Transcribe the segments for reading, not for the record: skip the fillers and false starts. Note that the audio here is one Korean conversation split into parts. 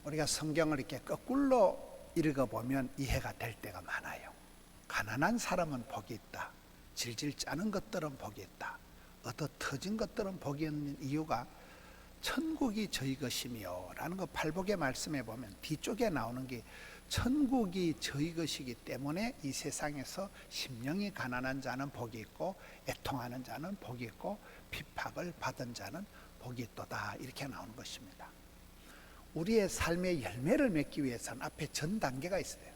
우리가 성경을 이렇게 거꾸로 읽어보면 이해가 될 때가 많아요. 가난한 사람은 복이 있다. 질질 짜는 것들은 복이 있다. 얻어 터진 것들은 복이 있는 이유가 천국이 저희 것이며 라는 거 팔복의 말씀에 보면 뒤쪽에 나오는 게 천국이 저희 것이기 때문에 이 세상에서 심령이 가난한 자는 복이 있고 애통하는 자는 복이 있고 핍박을 받은 자는 복이 있도다 이렇게 나오는 것입니다. 우리의 삶의 열매를 맺기 위해서는 앞에 전 단계가 있어요.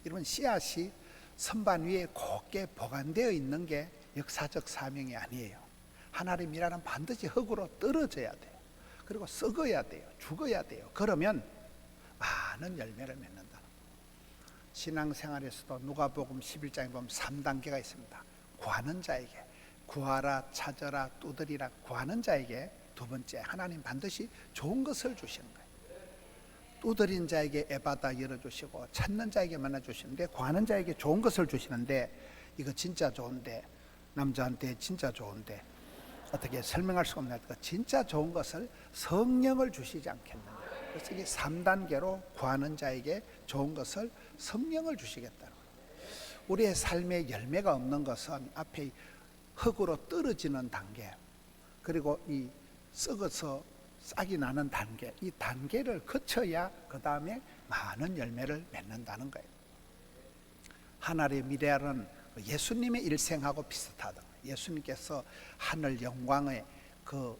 여러분 씨앗이 선반 위에 곱게 보관되어 있는 게 역사적 사명이 아니에요. 하나님 일하는 반드시 흙으로 떨어져야 돼요. 그리고 썩어야 돼요. 죽어야 돼요. 그러면 많은 열매를 맺는다. 신앙생활에서도 누가복음 11장에 보면 3단계가 있습니다. 구하는 자에게 구하라 찾아라 두드리라 구하는 자에게 두 번째 하나님 반드시 좋은 것을 주시는 거예요. 두드린 자에게 에바다 열어주시고 찾는 자에게 만나주시는데 구하는 자에게 좋은 것을 주시는데 이거 진짜 좋은데 남자한테 진짜 좋은데 어떻게 설명할 수가 없는 것 진짜 좋은 것을 성령을 주시지 않겠느냐. 그래서 이게 3단계로 구하는 자에게 좋은 것을 성령을 주시겠다는 거예요. 우리의 삶에 열매가 없는 것은 앞에 흙으로 떨어지는 단계 그리고 이 썩어서 싹이 나는 단계 이 단계를 거쳐야 그 다음에 많은 열매를 맺는다는 거예요. 하늘의 미래는 예수님의 일생하고 비슷하다. 예수님께서 하늘 영광의 그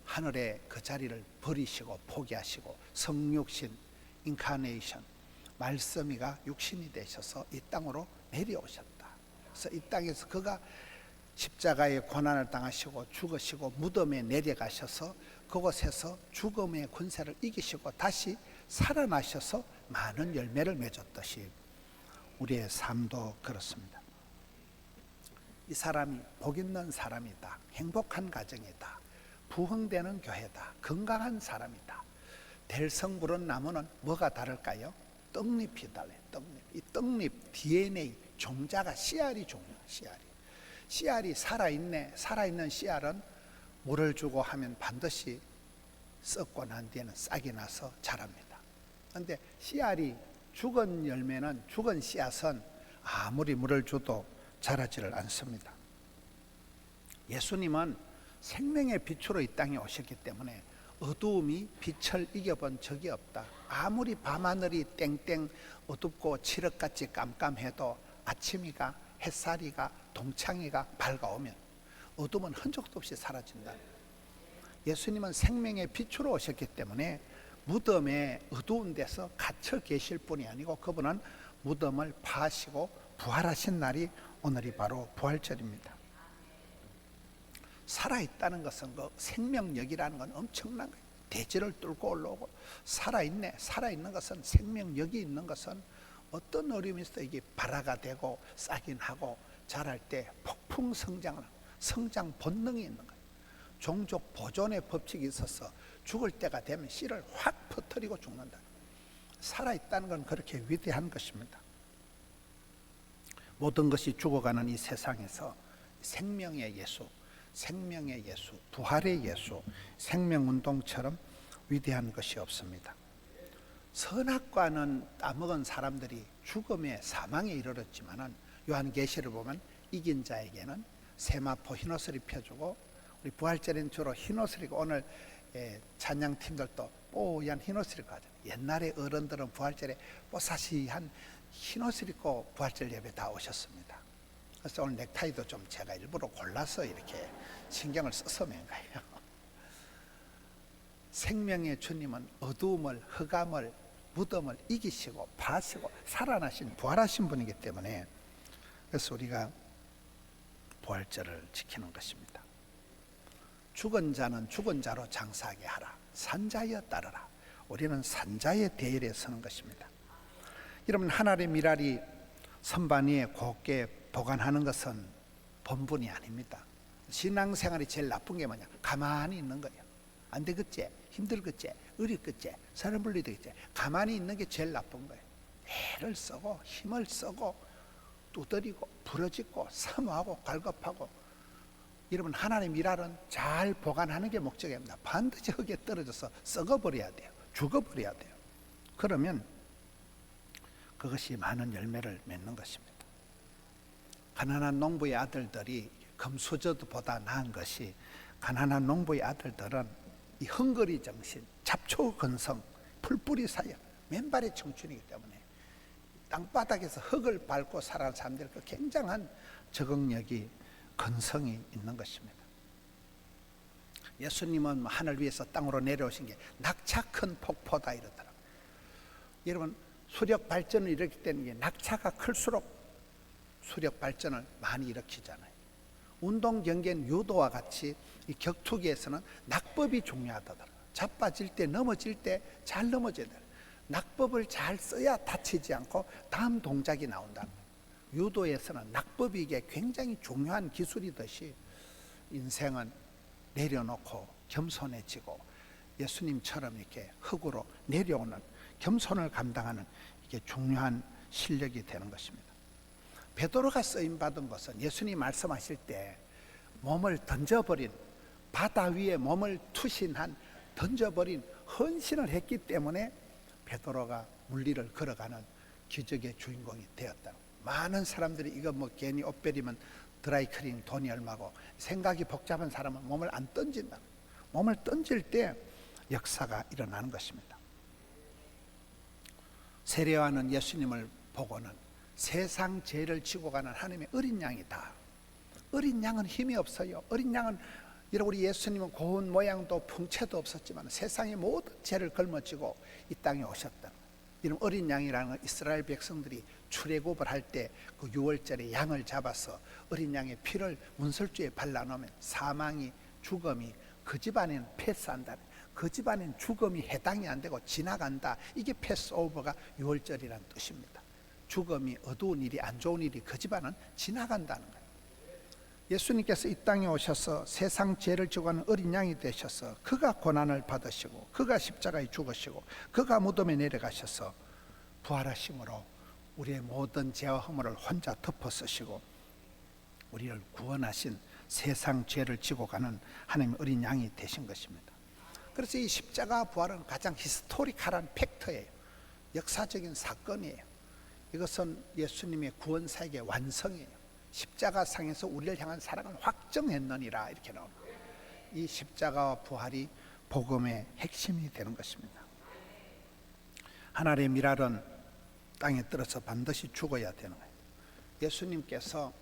하늘의 그 자리를 버리시고 포기하시고 성육신 인카네이션 말씀이가 육신이 되셔서 이 땅으로 내려오셨다. 그래서 이 땅에서 그가 십자가의 고난을 당하시고 죽으시고 무덤에 내려가셔서 그곳에서 죽음의 권세를 이기시고 다시 살아나셔서 많은 열매를 맺었듯이 우리의 삶도 그렇습니다. 이 사람이 복 있는 사람이다. 행복한 가정이다. 부흥되는 교회다. 건강한 사람이다. 될 성부른 나무는 뭐가 다를까요? 떡잎이 달라요. 떡잎. 이 떡잎 DNA 종자가 씨알이 중요해요. 씨알이 살아있네. 살아있는 씨알은 물을 주고 하면 반드시 썩고 난 뒤에는 싹이 나서 자랍니다. 그런데 씨알이 죽은 열매는 죽은 씨앗은 아무리 물을 줘도 자라지를 않습니다. 예수님은 생명의 빛으로 이 땅에 오셨기 때문에 어두움이 빛을 이겨본 적이 없다. 아무리 밤하늘이 땡땡 어둡고 칠흑같이 깜깜해도 아침이가 햇살이가 동창이가 밝아오면 어둠은 흔적도 없이 사라진다. 예수님은 생명의 빛으로 오셨기 때문에 무덤에 어두운 데서 갇혀 계실 뿐이 아니고 그분은 무덤을 파시고 부활하신 날이 오늘이 바로 부활절입니다. 살아있다는 것은 그 생명력이라는 건 엄청난 거예요. 대지를 뚫고 올라오고 살아있네. 살아있는 것은 생명력이 있는 것은 어떤 어려움이 있어도 이게 발화가 되고 싹이 나고 자랄 때 폭풍 성장 본능이 있는 거예요. 종족 보존의 법칙이 있어서 죽을 때가 되면 씨를 확 퍼뜨리고 죽는다. 살아있다는 건 그렇게 위대한 것입니다. 모든 것이 죽어가는 이 세상에서 생명의 예수, 부활의 예수, 생명운동처럼 위대한 것이 없습니다. 선악과는 따먹은 사람들이 죽음의 사망에 이르렀지만은 요한계시를 보면 이긴 자에게는 세마포 흰옷을 입혀주고 우리 부활절에는 주로 흰옷을 입고 오늘 찬양팀들도 뽀얀 흰옷을 입고 하잖아요. 옛날에 어른들은 부활절에 뽀사시한 흰옷을 입고 부활절 예배 다 오셨습니다. 그래서 오늘 넥타이도 좀 제가 일부러 골라서 이렇게 신경을 써서 맨 거예요. 생명의 주님은 어두움을, 흑암을, 무덤을 이기시고 파시고 살아나신 부활하신 분이기 때문에 그래서 우리가 부활절을 지키는 것입니다. 죽은 자는 죽은 자로 장사하게 하라. 산자여 따르라. 우리는 산자의 대열에 서는 것입니다. 여러분 하늘의 미랄이 선반 위에 곱게 보관하는 것은 본분이 아닙니다. 신앙생활이 제일 나쁜 게 뭐냐? 가만히 있는 거예요. 안 되겠지? 힘들겠지? 어렵겠지? 사람 불리겠지? 가만히 있는 게 제일 나쁜 거예요. 애를 쓰고 힘을 쓰고 두드리고 부러지고 사모하고 갈급하고 여러분 하나님의 미랄은 잘 보관하는 게 목적입니다. 반드시 흙에 떨어져서 썩어버려야 돼요. 죽어버려야 돼요. 그러면 그것이 많은 열매를 맺는 것입니다. 가난한 농부의 아들들이 금수저보다 나은 것이, 가난한 농부의 아들들은 이 헝거리 정신, 잡초 근성, 풀뿌리 사역, 맨발의 청춘이기 때문에 땅바닥에서 흙을 밟고 살아가는 사람들 그 굉장한 적응력이, 근성이 있는 것입니다. 예수님은 하늘 위에서 땅으로 내려오신 게 낙차 큰 폭포다 이러더라고요. 여러분, 수력 발전을 일으키기 때문에 낙차가 클수록 수력 발전을 많이 일으키잖아요. 운동 경기는 유도와 같이 이 격투기에서는 낙법이 중요하다더라고요. 자빠질 때, 넘어질 때 잘 넘어져야 돼요. 낙법을 잘 써야 다치지 않고 다음 동작이 나온다. 유도에서는 낙법이 이게 굉장히 중요한 기술이듯이 인생은 내려놓고 겸손해지고 예수님처럼 이렇게 흙으로 내려오는, 겸손을 감당하는 이게 중요한 실력이 되는 것입니다. 베드로가 쓰임 받은 것은 예수님 말씀하실 때 몸을 던져버린, 바다 위에 몸을 투신한, 던져버린 헌신을 했기 때문에 베드로가 물리를 걸어가는 기적의 주인공이 되었다. 많은 사람들이 이거 뭐 괜히 옷 베리면 드라이클리닝 돈이 얼마고, 생각이 복잡한 사람은 몸을 안 던진다. 몸을 던질 때 역사가 일어나는 것입니다. 세례요한은 예수님을 보고는 세상 죄를 지고 가는 하나님의 어린 양이다. 어린 양은 힘이 없어요. 어린 양은, 우리 예수님은 고운 모양도 풍채도 없었지만 세상의 모든 죄를 걸머쥐고 이 땅에 오셨다. 이런 어린 양이라는 이스라엘 백성들이 출애굽을 할 때 그 6월절에 양을 잡아서 어린 양의 피를 문설주에 발라놓으면 사망이, 죽음이 그 집안에는 패스한다. 그 집안에는 죽음이 해당이 안 되고 지나간다. 이게 패스오버가 6월절이라는 뜻입니다. 죽음이, 어두운 일이, 안 좋은 일이 그 집안은 지나간다는 거예요. 예수님께서 이 땅에 오셔서 세상 죄를 지고 가는 어린 양이 되셔서 그가 고난을 받으시고 그가 십자가에 죽으시고 그가 무덤에 내려가셔서 부활하심으로 우리의 모든 죄와 허물을 혼자 덮어 쓰시고 우리를 구원하신, 세상 죄를 지고 가는 하나님의 어린 양이 되신 것입니다. 그래서 이 십자가 부활은 가장 히스토리컬한 팩트예요. 역사적인 사건이에요. 이것은 예수님의 구원 사역의 완성이에요. 십자가상에서 우리를 향한 사랑을 확정했느니라 이렇게 나옵니다. 이 십자가와 부활이 복음의 핵심이 되는 것입니다. 하늘의 미랄은 땅에 떨어져 반드시 죽어야 되는 거예요. 예수님께서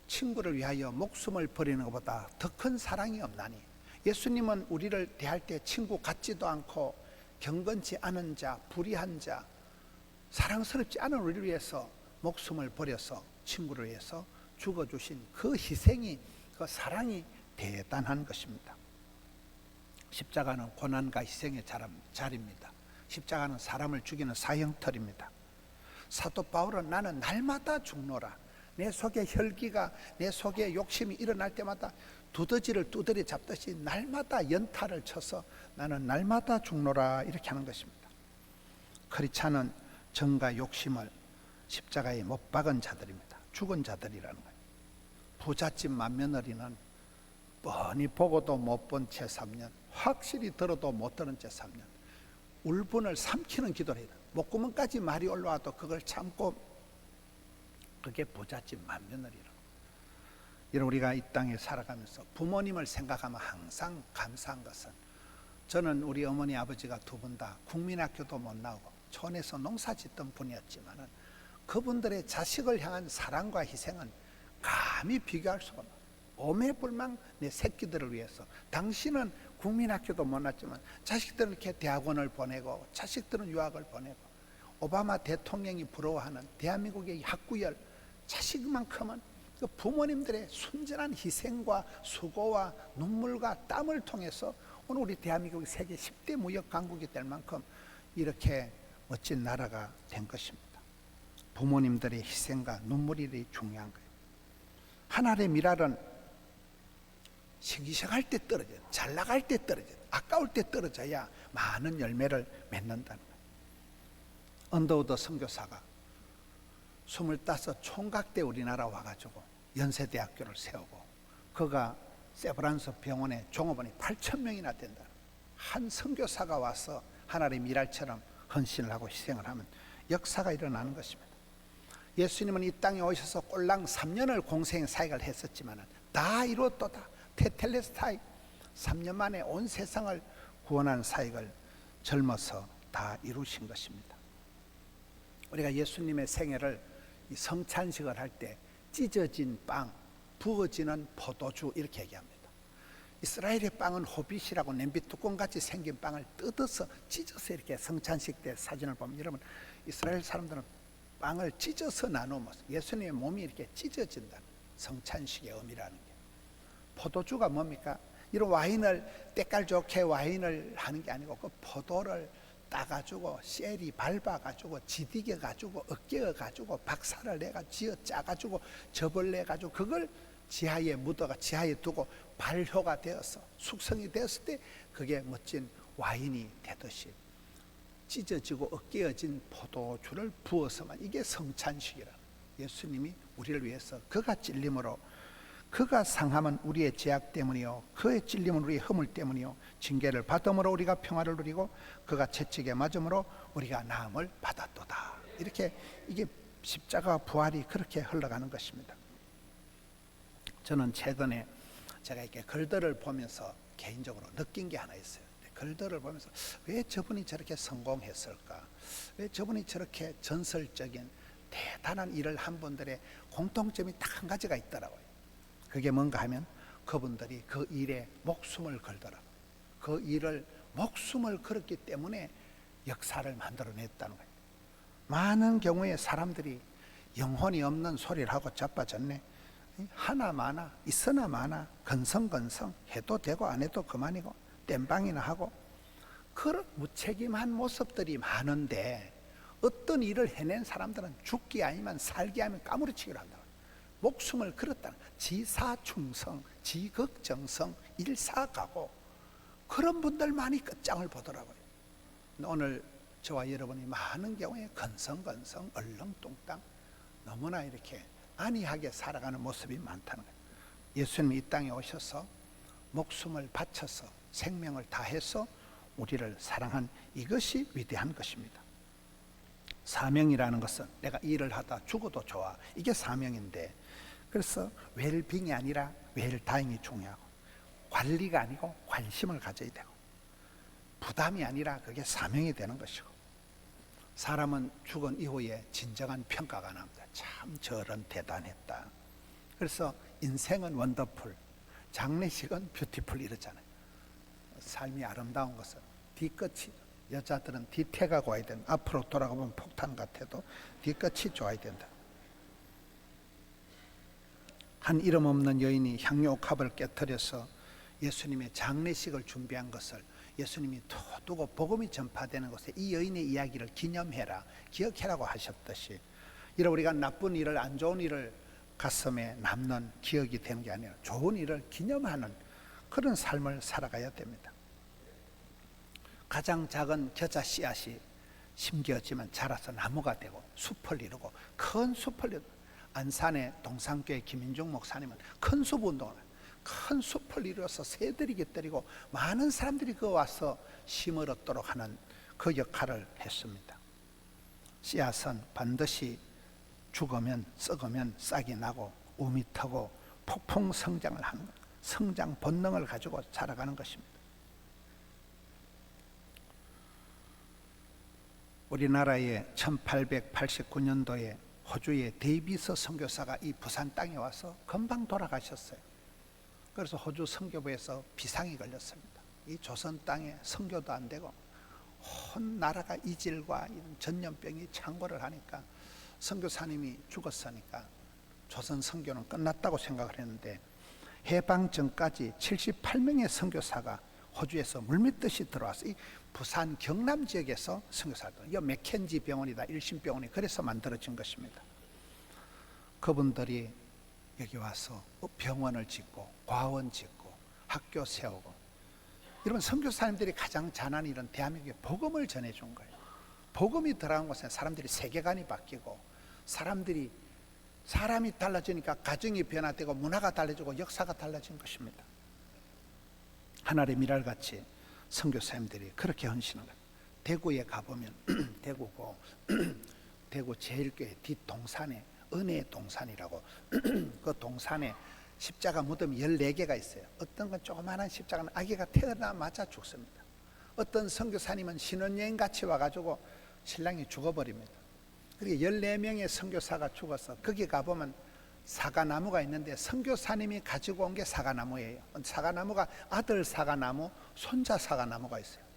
친구를 위하여 목숨을 버리는 것보다 더 큰 사랑이 없나니, 예수님은 우리를 대할 때 친구 같지도 않고 경건치 않은 자, 불의한 자, 사랑스럽지 않은 우리를 위해서 목숨을 버려서 친구를 위해서 죽어주신 그 희생이, 그 사랑이 대단한 것입니다. 십자가는 고난과 희생의 자리입니다. 십자가는 사람을 죽이는 사형털입니다. 사도 바울은 나는 날마다 죽노라. 내 속에 혈기가, 내 속에 욕심이 일어날 때마다 두더지를 두드려 잡듯이 날마다 연타를 쳐서 나는 날마다 죽노라 이렇게 하는 것입니다. 크리스찬은 정과 욕심을 십자가에 못 박은 자들입니다. 죽은 자들이라는 거예요. 부잣집 맏며느리는 뻔히 보고도 못 본 채 3년, 확실히 들어도 못 들은 채 3년, 울분을 삼키는 기도를 해요. 목구멍까지 말이 올라와도 그걸 참고, 그게 부잣집 맏며느리라고. 이런 우리가 이 땅에 살아가면서 부모님을 생각하면 항상 감사한 것은, 저는 우리 어머니 아버지가 두 분 다 국민학교도 못 나오고 촌에서 농사 짓던 분이었지만은 그분들의 자식을 향한 사랑과 희생은 감히 비교할 수가 없어요. 오매불망 내 새끼들을 위해서. 당신은 국민학교도 못 나왔지만 자식들은 이렇게 대학원을 보내고 자식들은 유학을 보내고, 오바마 대통령이 부러워하는 대한민국의 학구열, 자식만큼은 그 부모님들의 순전한 희생과 수고와 눈물과 땀을 통해서 오늘 우리 대한민국이 세계 10대 무역 강국이 될 만큼 이렇게 멋진 나라가 된 것입니다. 부모님들의 희생과 눈물이 중요한 거예요. 하늘의 미랄은 시기시작할 때 떨어져요. 잘 나갈 때 떨어져요. 아까울 때 떨어져야 많은 열매를 맺는다는 거예요. 언더우드 선교사가 25 총각 때 우리나라 와가지고 연세대학교를 세우고, 그가 세브란스 병원에 종업원이 8,000명이나 된다. 한 선교사가 와서 하늘의 미랄처럼 헌신을 하고 희생을 하면 역사가 일어나는 것입니다. 예수님은 이 땅에 오셔서 꼴랑 3년을 공생 사역을 했었지만 다 이루었도다. 테텔레스타이 3년 만에 온 세상을 구원하는 사역을 젊어서 다 이루신 것입니다. 우리가 예수님의 생애를 이 성찬식을 할 때 찢어진 빵, 부어지는 포도주 이렇게 얘기합니다. 이스라엘의 빵은 호빗이라고 냄비 뚜껑같이 생긴 빵을 뜯어서 찢어서 이렇게 성찬식 때 사진을 보면 여러분 이스라엘 사람들은 빵을 찢어서 나누면 예수님의 몸이 이렇게 찢어진다는 성찬식의 의미라는 게. 포도주가 뭡니까? 이런 와인을 때깔 좋게 와인을 하는 게 아니고 그 포도를 따가지고 셀이 밟아가지고 지디겨가지고 으깨어가지고 박살을 내가 쥐어 짜가지고 접을 내가지고 그걸 지하에 묻어가 지하에 두고 발효가 되어서 숙성이 되었을 때 그게 멋진 와인이 되듯이 찢어지고 으깨어진 포도주를 부어서만 이게 성찬식이라. 예수님이 우리를 위해서 그가 찔림으로 그가 상함은 우리의 죄악 때문이요 그의 찔림은 우리의 허물 때문이요 징계를 받음으로 우리가 평화를 누리고 그가 채찍에 맞음으로 우리가 나음을 받았도다. 이렇게 이게 십자가 부활이 그렇게 흘러가는 것입니다. 저는 최근에 제가 이렇게 글들을 보면서 개인적으로 느낀 게 하나 있어요. 글들을 보면서 왜 저분이 저렇게 성공했을까? 왜 저분이 저렇게 전설적인 대단한 일을 한 분들의 공통점이 딱 한 가지가 있더라고요. 그게 뭔가 하면 그분들이 그 일에 목숨을 걸더라고요. 그 일을 목숨을 걸었기 때문에 역사를 만들어냈다는 거예요. 많은 경우에 사람들이 영혼이 없는 소리를 하고 자빠졌네. 하나 마나 있으나 마나 건성건성 해도 되고 안 해도 그만이고 땜방이나 하고 그런 무책임한 모습들이 많은데 어떤 일을 해낸 사람들은 죽기 아니면 살기 아니면 까무러치기를 한다. 목숨을 걸었다는 지사충성, 지극정성, 일사각오 그런 분들만이 끝장을 보더라고요. 오늘 저와 여러분이 많은 경우에 건성건성, 얼렁뚱땅 너무나 이렇게 안이하게 살아가는 모습이 많다는 거예요. 예수님이 이 땅에 오셔서 목숨을 바쳐서 생명을 다해서 우리를 사랑한 이것이 위대한 것입니다. 사명이라는 것은 내가 일을 하다 죽어도 좋아. 이게 사명인데 그래서 웰빙이 아니라 웰다잉이 중요하고 관리가 아니고 관심을 가져야 되고 부담이 아니라 그게 사명이 되는 것이고 사람은 죽은 이후에 진정한 평가가 납니다. 참 저런 대단했다. 그래서 인생은 원더풀, 장례식은 뷰티풀 이러잖아요. 삶이 아름다운 것은 뒤끝이 여자들은 뒤태가 고와야 된다. 앞으로 돌아가면 폭탄 같아도 뒤끝이 좋아야 된다. 한 이름 없는 여인이 향료갑을 깨뜨려서 예수님의 장례식을 준비한 것을 예수님이 두고 복음이 전파되는 곳에 이 여인의 이야기를 기념해라, 기억해라고 하셨듯이 이런 우리가 나쁜 일을 안 좋은 일을 가슴에 남는 기억이 되는 게 아니라 좋은 일을 기념하는 그런 삶을 살아가야 됩니다. 가장 작은 겨자 씨앗이 심겨지면 자라서 나무가 되고 숲을 이루고 큰 숲을 이루고 안산의 동산교회 김인중 목사님은 큰 숲 운동을 큰 숲을 이루어서 새들이 깃들이고 많은 사람들이 그 와서 심을 얻도록 하는 그 역할을 했습니다. 씨앗은 반드시 죽으면 썩으면 싹이 나고 우미 타고 폭풍 성장을 하는 것, 성장 본능을 가지고 자라가는 것입니다. 우리나라에 1889년도에 호주의 데이비스 선교사가 이 부산 땅에 와서 금방 돌아가셨어요. 그래서 호주 선교부에서 비상이 걸렸습니다. 이 조선 땅에 선교도 안 되고 온 나라가 이질과 이런 전염병이 창궐을 하니까 선교사님이 죽었으니까 조선 선교는 끝났다고 생각을 했는데 해방 전까지 78명의 선교사가 호주에서 물밀듯이 들어와서 이 부산 경남 지역에서 선교사들, 이 맥켄지 병원이다, 일심병원이 그래서 만들어진 것입니다. 그분들이 여기 와서 병원을 짓고 과원 짓고 학교 세우고 이런 선교사님들이 가장 잘하는 일은 대한민국에 복음을 전해준 거예요. 복음이 들어간 곳에 사람들이 세계관이 바뀌고 사람이 달라지니까 가정이 변화되고 문화가 달라지고 역사가 달라진 것입니다. 하늘의 미랄같이 선교사님들이 그렇게 헌신한 거예요. 대구에 가보면 대구고 대구 제일교회 뒷동산에 은혜 동산이라고 그 동산에 십자가 무덤이 14개가 있어요. 어떤 건 조그마한 십자가는 아기가 태어나자마자 죽습니다. 어떤 선교사님은 신혼여행 같이 와가지고 신랑이 죽어버립니다. 그리고 14명의 선교사가 죽어서 거기 가보면 사과나무가 있는데 선교사님이 가지고 온 게 사과나무예요. 사과나무가 아들 사과나무, 손자 사과나무가 있어요.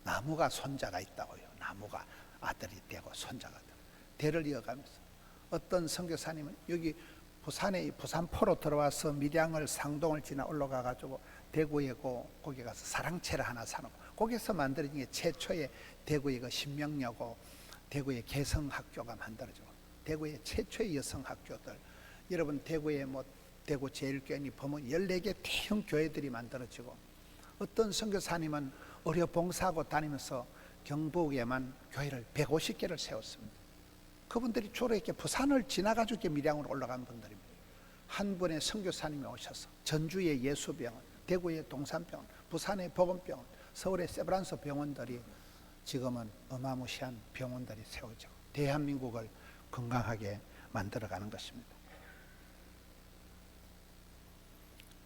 나무가 손자가 있다고요. 나무가 아들이 되고 손자가 되고 대를 이어가면서 어떤 선교사님은 여기 부산에 부산포로 들어와서 밀양을 상동을 지나 올라가 가지고 대구에 거기 가서 사랑채를 하나 사놓고 거기서 만들어진 게 최초의 대구의 그 신명여고 대구의 개성학교가 만들어지고 대구의 최초의 여성학교들 여러분 대구에 뭐 대구 제일교회니 보면 14개 대형 교회들이 만들어지고 어떤 선교사님은 의료 봉사하고 다니면서 경북에만 교회를 150개를 세웠습니다. 그분들이 주로 이렇게 부산을 지나가지고 밀양으로 올라간 분들입니다. 한 분의 선교사님이 오셔서 전주의 예수병원, 대구의 동산병원, 부산의 복음병원, 서울의 세브란스 병원들이 지금은 어마무시한 병원들이 세워지고 대한민국을 건강하게 만들어가는 것입니다.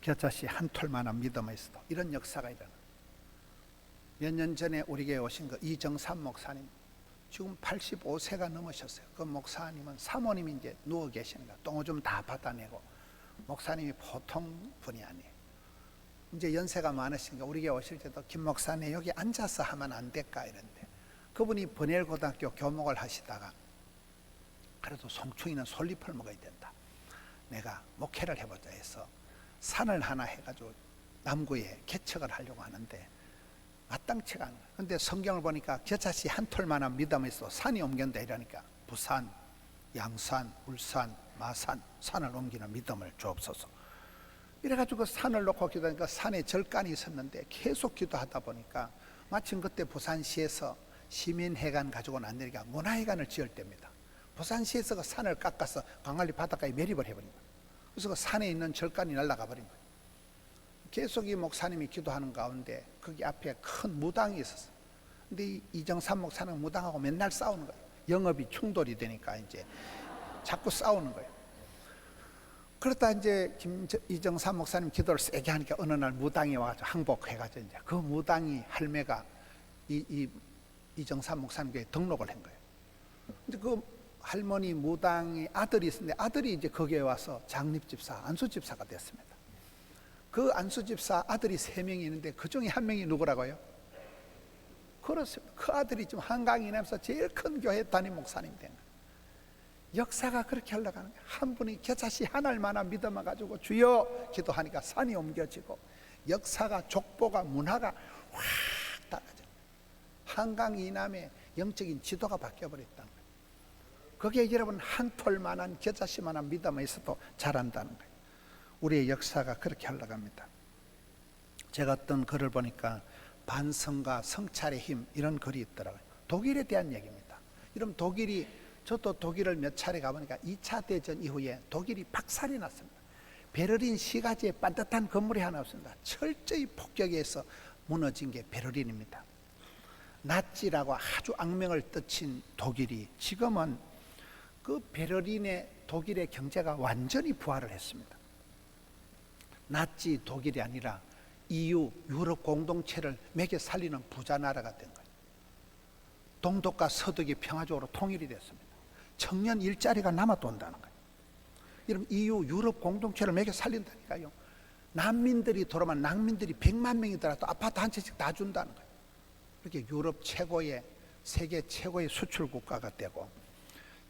겨자씨 한 톨만한 믿음에 있어도 이런 역사가 일어나. 몇 년 전에 우리 교회에 오신 그 이정삼 목사님 지금 85세가 넘으셨어요. 그 목사님은 사모님이 이제 누워 계십니다. 똥오줌 다 받아내고 목사님이 보통 분이 아니에요. 이제 연세가 많으시니까 우리 교회 오실 때도 김 목사님 여기 앉아서 하면 안 될까 이런데 그분이 번엘고등학교 교목을 하시다가 그래도 송충이는 솔잎을 먹어야 된다. 내가 목회를 해보자 해서 산을 하나 해가지고 남구에 개척을 하려고 하는데 마땅치가 않아요. 근데 성경을 보니까 겨자씨 한 톨만한 믿음이 있어 산이 옮긴다 이러니까 부산, 양산, 울산, 마산 산을 옮기는 믿음을 주옵소서. 이래가지고 산을 놓고 기도하니까 산에 절간이 있었는데 계속 기도하다 보니까 마침 그때 부산시에서 시민회관 가지고는 안 되니까 문화회관을 지을 때입니다. 부산시에서 그 산을 깎아서 광안리 바닷가에 매립을 해버린 거예요. 그래서 그 산에 있는 절간이 날아가 버린 거예요. 계속 이 목사님이 기도하는 가운데 거기 앞에 큰 무당이 있었어요. 근데 이정삼 목사는 무당하고 맨날 싸우는 거예요. 영업이 충돌이 되니까 이제 자꾸 싸우는 거예요. 그러다 이제 이정삼 목사님 기도를 세게 하니까 어느 날 무당이 와가지고 항복해가지고 이제 그 무당이 할매가 이정삼 목사님께 등록을 한 거예요. 근데 그 할머니 무당이 아들이 있었는데 아들이 이제 거기에 와서 장립집사, 안수집사가 됐습니다. 그 안수집사 아들이 3명이 있는데 그 중에 한 명이 누구라고요? 그렇습니다. 그 아들이 지금 한강 이남에서 제일 큰 교회 담임 목사님 된 거예요. 역사가 그렇게 흘러가는 거예요. 한 분이 겨자씨 하나만한 믿음을 가지고 주여 기도하니까 산이 옮겨지고 역사가 족보가 문화가 확 달라져요. 한강 이남의 영적인 지도가 바뀌어버렸다는 거예요. 거기에 여러분 한 톨만한 겨자씨만한 믿음에 있어도 잘한다는 거예요. 우리의 역사가 그렇게 흘러갑니다. 제가 어떤 글을 보니까 반성과 성찰의 힘 이런 글이 있더라고요. 독일에 대한 얘기입니다. 여러분 저도 독일을 몇 차례 가보니까 2차 대전 이후에 독일이 박살이 났습니다. 베를린 시가지에 반듯한 건물이 하나 없습니다. 철저히 폭격해서 무너진 게 베를린입니다. 나치라고 아주 악명을 떨친 독일이 지금은 그 베를린의 독일의 경제가 완전히 부활을 했습니다. 나치 독일이 아니라 EU 유럽 공동체를 매겨 살리는 부자 나라가 된 거예요. 동독과 서독이 평화적으로 통일이 됐습니다. 청년 일자리가 남아 돈다는 거예요. 여러분 EU 유럽 공동체를 매겨 살린다니까요. 난민들이 돌아오면 난민들이 100만 명이더라도 아파트 한 채씩 다 준다는 거예요. 이렇게 유럽 최고의 세계 최고의 수출 국가가 되고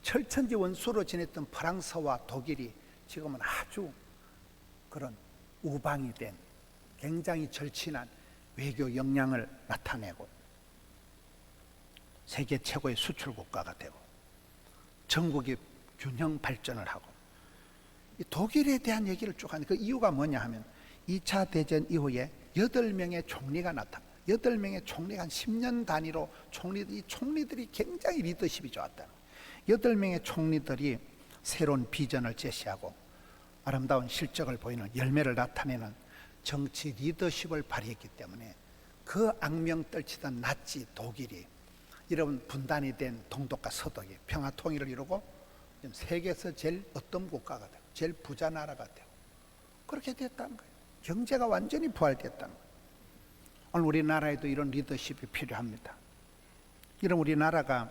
철천지 원수로 지냈던 프랑스와 독일이 지금은 아주 그런 우방이 된 굉장히 절친한 외교 역량을 나타내고 세계 최고의 수출 국가가 되고 전국이 균형 발전을 하고 이 독일에 대한 얘기를 쭉 하는 그 이유가 뭐냐 하면 2차 대전 이후에 8명의 총리가 나타납니다. 8명의 총리가 한 10년 단위로 이 총리들이 굉장히 리더십이 좋았다. 8명의 총리들이 새로운 비전을 제시하고 아름다운 실적을 보이는 열매를 나타내는 정치 리더십을 발휘했기 때문에 그 악명 떨치던 나치 독일이 이런 분단이 된 동독과 서독이 평화 통일을 이루고 지금 세계에서 제일 어떤 국가가 되고 제일 부자 나라가 되고 그렇게 됐다는 거예요. 경제가 완전히 부활됐다는 거예요. 오늘 우리나라에도 이런 리더십이 필요합니다. 이런 우리나라가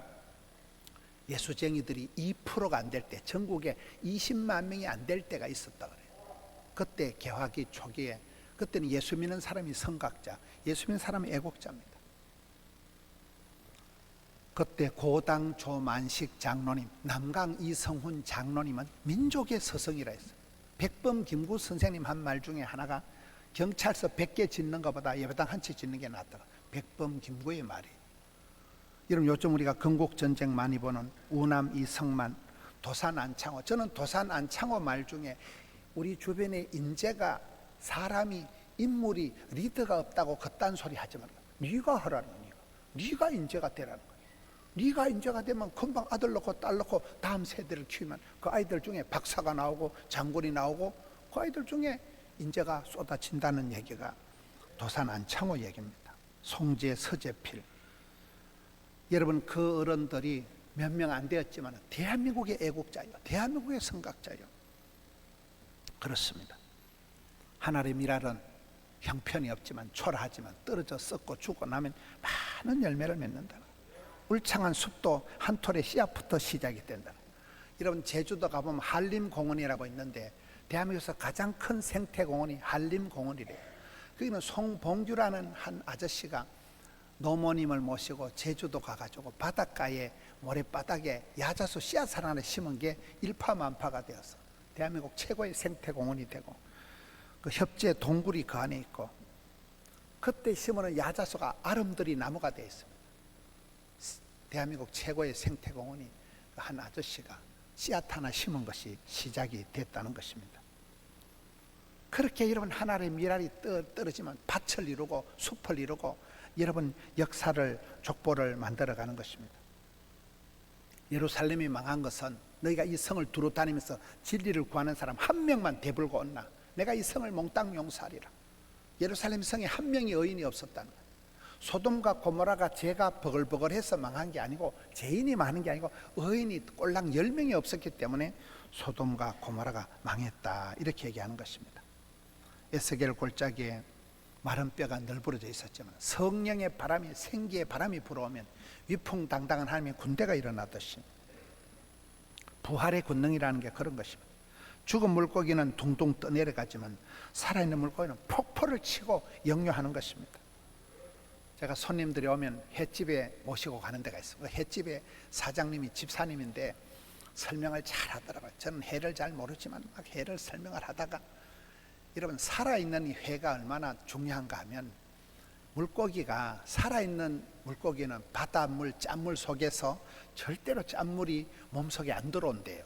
예수쟁이들이 2%가 안 될 때, 전국에 20만 명이 안 될 때가 있었다 그래요. 그때 개화기 초기에, 그때는 예수 믿는 사람이 선각자, 예수 믿는 사람이 애국자입니다. 그때 고당 조만식 장로님, 남강 이성훈 장로님은 민족의 서성이라 했어요. 백범 김구 선생님 한 말 중에 하나가 경찰서 100개 짓는 것보다 예배당 한 채 짓는 게 낫다. 백범 김구의 말이에요. 여러분 요즘 우리가 건국전쟁 많이 보는 우남 이성만, 도산 안창호, 저는 도산 안창호 말 중에 우리 주변에 인재가, 사람이, 인물이, 리더가 없다고 그딴 소리 하지 말라. 네가 하라는 거야. 네가 인재가 되라는 거야. 네가 인재가 되면 금방 아들 낳고 딸 낳고 다음 세대를 키우면 그 아이들 중에 박사가 나오고 장군이 나오고 그 아이들 중에 인재가 쏟아진다는 얘기가 도산 안창호 얘기입니다. 송재, 서재필. 여러분 그 어른들이 몇 명 안 되었지만 대한민국의 애국자요, 대한민국의 선각자요. 그렇습니다. 하늘의 밀알은 형편이 없지만 초라하지만 떨어져 썩고 죽고 나면 많은 열매를 맺는다. 울창한 숲도 한 톨의 씨앗부터 시작이 된다. 여러분 제주도 가보면 한림공원이라고 있는데 대한민국에서 가장 큰 생태공원이 한림공원이래요. 거기는 송봉규라는 한 아저씨가 노모님을 모시고 제주도 가가지고 바닷가에 모래바닥에 야자수 씨앗을 하나 심은 게 일파만파가 되어서 대한민국 최고의 생태공원이 되고 그 협재 동굴이 그 안에 있고 그때 심은 야자수가 아름드리 나무가 되어 있습니다. 대한민국 최고의 생태공원이 한 아저씨가 씨앗 하나 심은 것이 시작이 됐다는 것입니다. 그렇게 여러분 하나의 미랄이 떨어지면 밭을 이루고 숲을 이루고 여러분 역사를 족보를 만들어가는 것입니다. 예루살렘이 망한 것은 너희가 이 성을 두루 다니면서 진리를 구하는 사람 한 명만 대불고 온나 내가 이 성을 몽땅 용서하리라. 예루살렘 성에 한 명의 의인이 없었다는 거예요. 소돔과 고모라가 죄가 버글버글해서 망한 게 아니고 죄인이 많은 게 아니고 의인이 꼴랑 10명이 없었기 때문에 소돔과 고모라가 망했다 이렇게 얘기하는 것입니다. 에스겔 골짜기에 마른 뼈가 널브러져 있었지만 성령의 바람이, 생기의 바람이 불어오면 위풍당당한 하나님의 군대가 일어나듯이 부활의 권능이라는 게 그런 것입니다. 죽은 물고기는 둥둥 떠내려가지만 살아있는 물고기는 폭포를 치고 역류하는 것입니다. 제가 손님들이 오면 횟집에 모시고 가는 데가 있어요. 횟집의 사장님이 집사님인데 설명을 잘 하더라고요. 저는 회를 잘 모르지만 막 회를 설명을 하다가 여러분 살아있는 이 회가 얼마나 중요한가 하면 물고기가 살아있는 물고기는 바닷물, 짠물 속에서 절대로 짠물이 몸속에 안 들어온대요.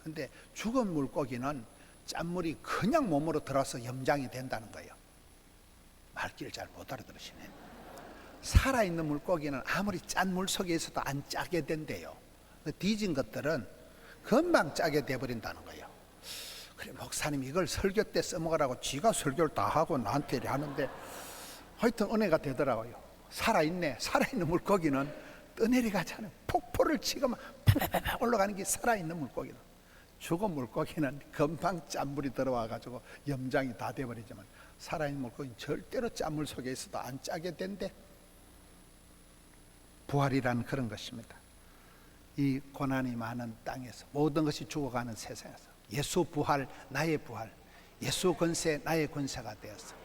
근데 죽은 물고기는 짠물이 그냥 몸으로 들어서 염장이 된다는 거예요. 말귀를 잘 못 알아들으시네. 살아있는 물고기는 아무리 짠 물 속에 있어도 안 짜게 된대요. 뒤진 것들은 금방 짜게 돼버린다는 거예요. 그래 목사님 이걸 설교 때 써먹으라고 지가 설교를 다 하고 나한테 이래 하는데 하여튼 은혜가 되더라고요. 살아있네. 살아있는 물고기는 떠내려가잖아요. 폭포를 치고 막 팍팍팍 올라가는 게 살아있는 물고기는. 죽은 물고기는 금방 짠물이 들어와가지고 염장이 다 돼버리지만 살아있는 물고기는 절대로 짠물 속에 있어도 안 짜게 된대. 부활이라는 그런 것입니다. 이 고난이 많은 땅에서 모든 것이 죽어가는 세상에서 예수 부활, 나의 부활, 예수 권세, 나의 권세가 되어서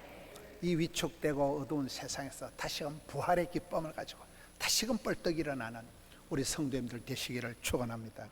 이 위축되고 어두운 세상에서 다시금 부활의 기쁨을 가지고 다시금 벌떡 일어나는 우리 성도님들 되시기를 축원합니다.